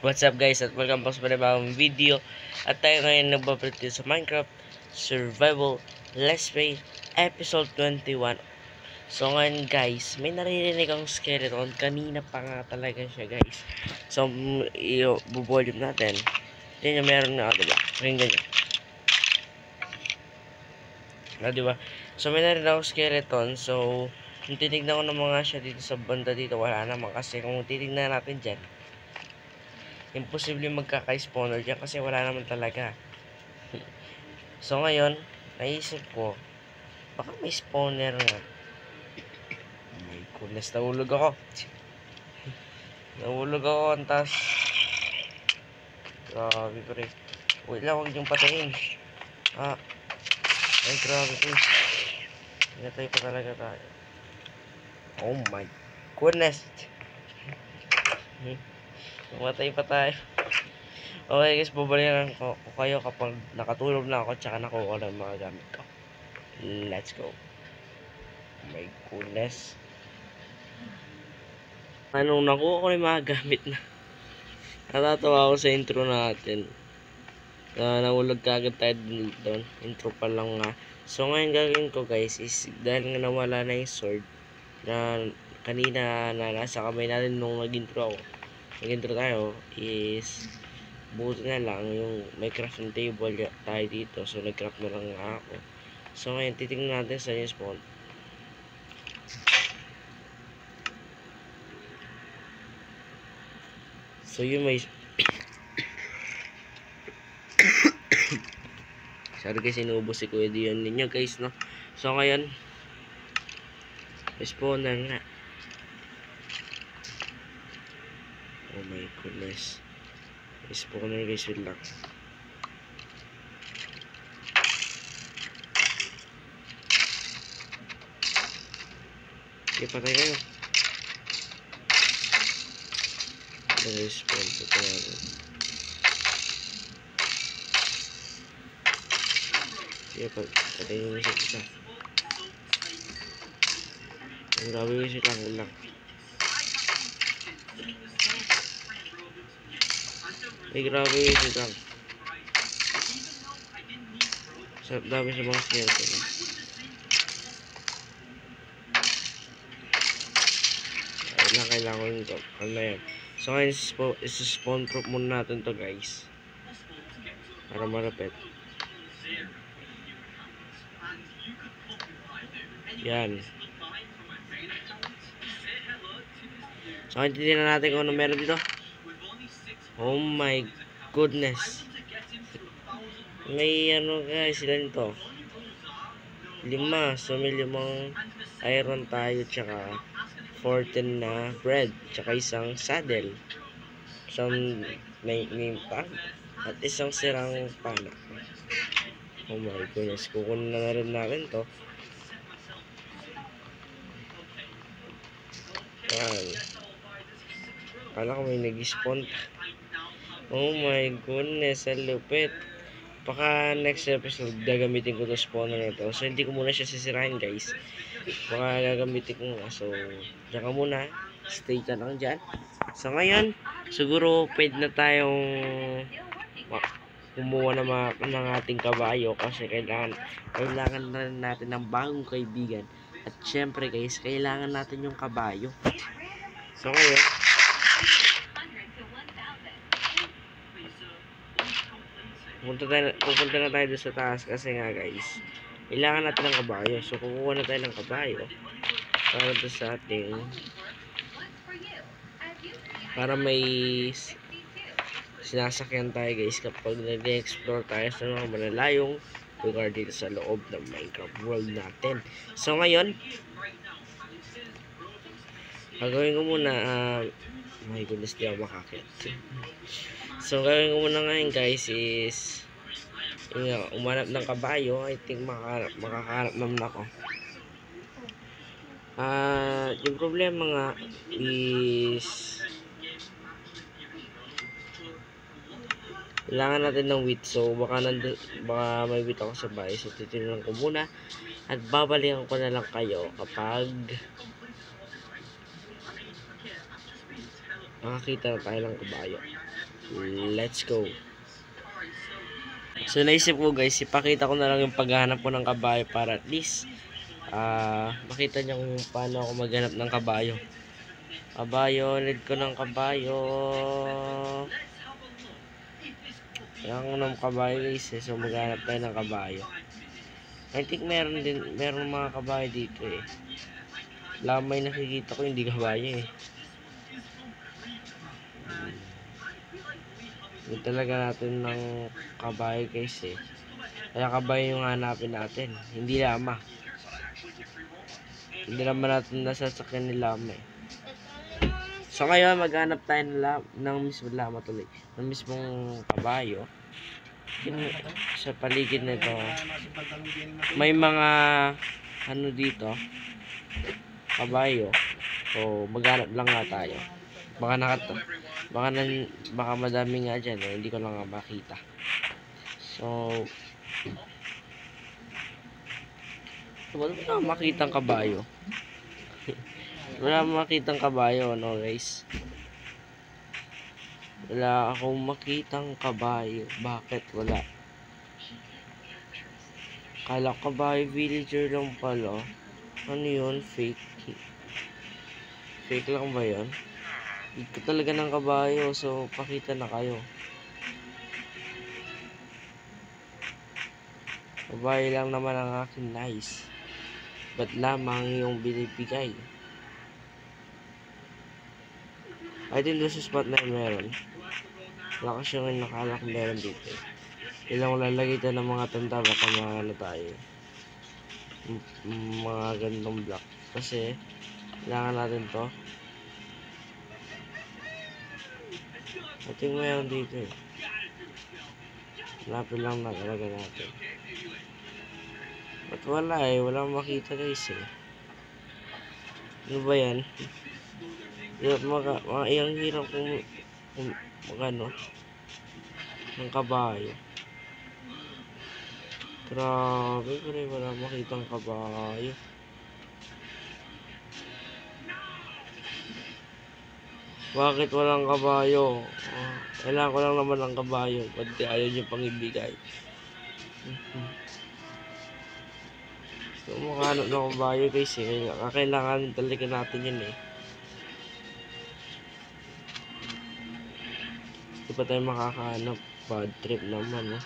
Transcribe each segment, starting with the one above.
What's up guys, at welcome po sa panibagong video. At tayo ngayon nagbabalik dito sa Minecraft Survival Let's Play Episode 21. So ngayon guys, may naririnig akong skeleton. Kanina pa nga talaga siya guys. So i-volume natin. Yan yung meron na, diba? Ringgan nyo. Diba? So may narinig akong skeleton. So titignan ko na mga siya dito sa banda dito. Wala naman kasi kung titignan natin dyan, imposible magkaka-spawner dyan kasi wala naman talaga. So ngayon, naisip ko, baka may spawner nga. Oh my goodness, nahulog ako. Nahulog ako, antas. Grabe pre. Wait lang, huwag yung patayin. Ay grabe pre. Pinatay pa talaga tayo. Oh my goodness. Namatay pa tayo. Okay guys, babalikan ko kayo kapag nakatulog na ako tsaka nakuha ng mga gamit ko. Let's go. Oh my goodness. Anong nakuha ko ng mga gamit na. Natatawa ako sa intro natin. Nahulog ka agad tayo doon. Intro pa lang nga. So ngayon gagawin ko guys is dahil nga nawala na yung sword na kanina na nasa kamay natin nung nag-intro tayo is buti na lang yung may crafting table tayo dito. So nag-craft na lang nga ako. So ngayon titingnan natin sa yung spawn. So yun may sorry guys, inuubos si Kuya Dion ninyo guys, no? So ngayon spawner nga. Oh my goodness. Spawner guys, wait lang. Okay, patay kayo. Spawn po tayo. Okay, patay yung isa. Ang grabe yung isa lang. Ay, grabe yung isa lang. Dami sa mga skeleton. Kailangan ko yung ano na yan. So ngayon spawn proof muna natin to guys para malapit. Yan. So ngayon titignan natin kung ano meron dito. Oh my goodness. May ano guys, ilan ito? 5. So may 5 iron tayo tsaka 14 na bread tsaka isang saddle, isang may pag at isang sirang pana. Oh my goodness, kukunin na rin natin to. Kala ko may nag-spawn. Oh my goodness, ang lupit. Baka next episode gagamitin ko to spawner na to. So hindi ko muna siya sisirahin guys. Baka gagamitin ko nga. So diyan ka muna. Stay ka lang dyan. So ngayon, siguro pwede na tayong kumuha ng ating kabayo. Kasi kailangan na natin ng bagong kaibigan. At syempre guys, kailangan natin yung kabayo. So ngayon, pupunta na tayo doon sa taas kasi nga guys, kailangan natin ng kabayo. So kukuha na tayo ng kabayo para doon sa ating para may sinasakyan tayo guys kapag nag-explore tayo sa mga malalayong lugar dito sa loob ng Minecraft world natin. So ngayon, gagawin ko muna my goodness, di ako makakit. So gagawin ko muna ngayon guys is umanap ng kabayo. I think makakahanap naman ako. Yung problema nga is kailangan natin ng wheat. So baka may wheat ako sa bahay. So titignan ko muna at babalikan ko na lang kayo kapag Makakita na tayo ng kabayo. Let's go. So naisip ko guys, ipakita ko na lang yung paghahanap ko ng kabayo para at least makita nyo kung paano ako maghanap ng kabayo. Kabayo, need ko ng kabayo. Kailangan ko ng kabayo guys so maghanap tayo ng kabayo. I think meron mga kabayo dito eh. Lamay nakikita ko hindi kabayo eh. Hindi talaga natin ng kabayo guys eh. Kaya kabayo yung hanapin natin, hindi lama. Hindi naman natin nasasakyan ni lama eh. So ngayon maghanap tayo ng mismong lama tuloy. Ng mismong kabayo. Sa paligid nito may mga ano dito kabayo. So maghanap lang nga tayo. Baka madami nga dyan eh. Hindi ko lang nga makita. So wala akong makitang kabayo. Wala akong makitang kabayo, no guys? Wala akong makitang kabayo. Bakit wala? Kala ko kabayo villager lang pala. Ano yun? Fake lang ba yun? Hindi ko talaga ng kabayo. So pakita na kayo. Kabayo lang naman ang aking nice. Ba't lamang yung binibigay? I think doon sa spot na meron. Wala kasi yung nakalak meron dito. Ilang lalagay tayo ng mga tanda baka maano tayo. Mga gandong block. Kasi kailangan natin to. I think meron dito eh. Lapit lang na talaga natin. Ba't wala eh? Walang makita guys eh. Ano ba yan? Ang hirap kung ano ng kabayo. Grabe, pero wala makitang kabayo. Bakit walang kabayo? Kailangan ko lang naman ng kabayo. Ba't ayaw nyo pang ibigay? So, makahanap ng kabayo guys eh. Kailangan talaga natin yun eh. Hindi pa tayo makakahanap. Bad trip naman eh.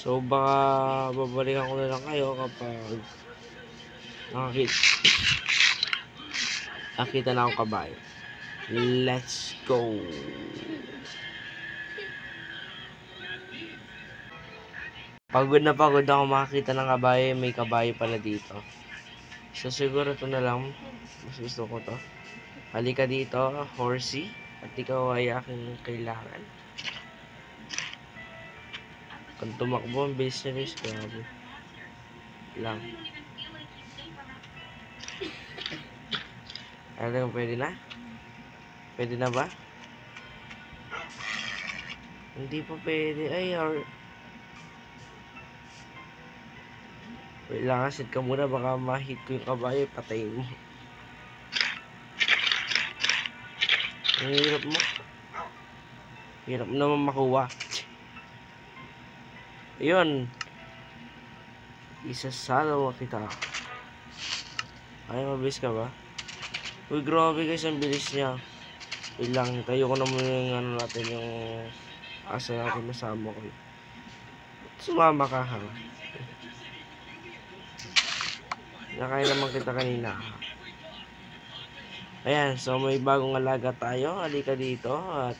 So baka babalikan ko na lang kayo kapag nakakita na akong kabayo. Let's go! Pagod na pagod ako makakita ng kabayo. May kabayo pala dito. So siguro ito na lang. Mas gusto ko to. Halika dito, horsey. At ikaw ay aking kailangan. Kung tumakbo, ang bilis niya guys. Grabe. Lang. Ano, pwede na? Pwede na ba? Hindi pa pwede. Ay, wait lang, sit ka muna. Baka ma-hit ko yung kabayo. Patayin mo. Ang hirap mo. Hirap naman makuha. Ayun. Isasala mo kita. Ay, mabilis ka ba? Uy, grabe guys, ang bilis niya. Ilang, tayo ko na muna yung ano natin, yung asa natin masama ko. Sumama ka ha. Nakain naman kita kanina. Ayan, so may bagong alaga tayo. Halika dito at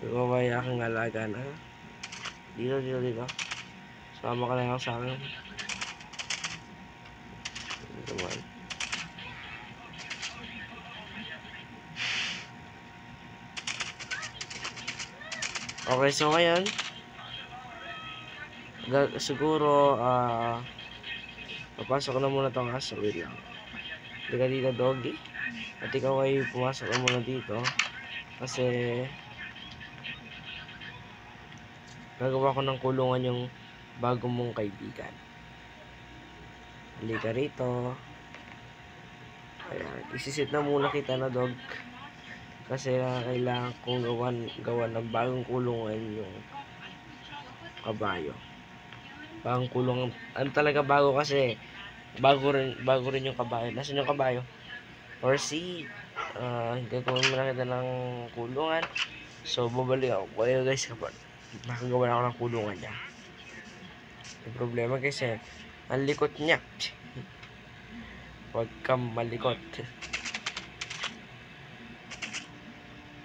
gaway aking alaga na. Dito. Sumama ka na lang sa akin. Naman. Okay, so ngayon siguro papasok na muna tong aso. Wait lang. Halika dito doggy. At ikaw ay pumasok na muna dito kasi gagawa ko ng kulungan yung bago mong kaibigan. Halika rito. Ayan, isisit na muna kita na dog. Kasi kailangan kong gawan ng bagong kulungan yung kabayo. Bagong kulungan. Ano talaga bago kasi bago rin yung kabayo. Nasaan yung kabayo? Or si gagawin muna kita ng kulungan. So babalik ako kayo guys kapag nakagawa na ako ng kulungan niya. Yung problema kasi ang likot niya. Huwag kang malikot.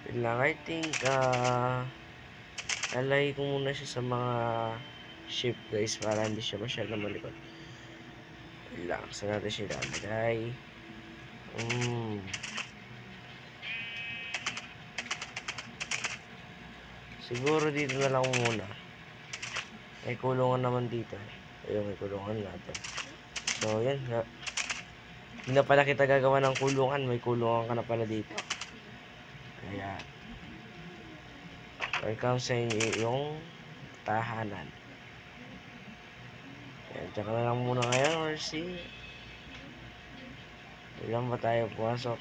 Yun lang, I think alay ko muna siya sa mga shape guys para hindi siya masyadong malikot. Yun lang, saan natin siya lalagay. Siguro dito na lang muna. May kulungan naman dito. Ayun, may kulungan natin. So yan, hindi na pala kita gagawa ng kulungan. May kulungan ka na pala dito. Ayan. Welcome sa inyo yung tahanan. Ayan, tsaka na lang muna ngayon, Orsi. Ilan ba tayo pumasok?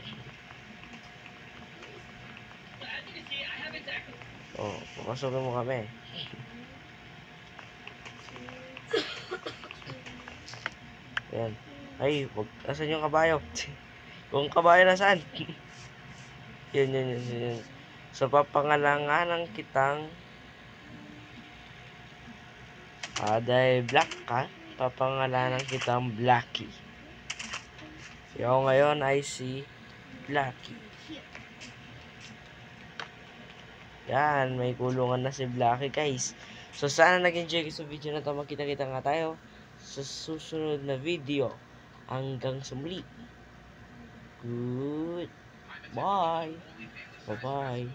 Oh, pumasokin mo kami. Ayan. Ay, asan yung kabayo? Kung kabayo nasaan? Yan. So, papangalanganan kitang dahil black ka, papangalanan kitang Blacky. So, ako ngayon ay si Blacky. Yan, may kulungan na si Blacky guys. So, sana nag-enjoy kayo sa video na to. Magkita-kita nga tayo sa susunod na video. Hanggang sa muli. Good. Bye. Bye-bye.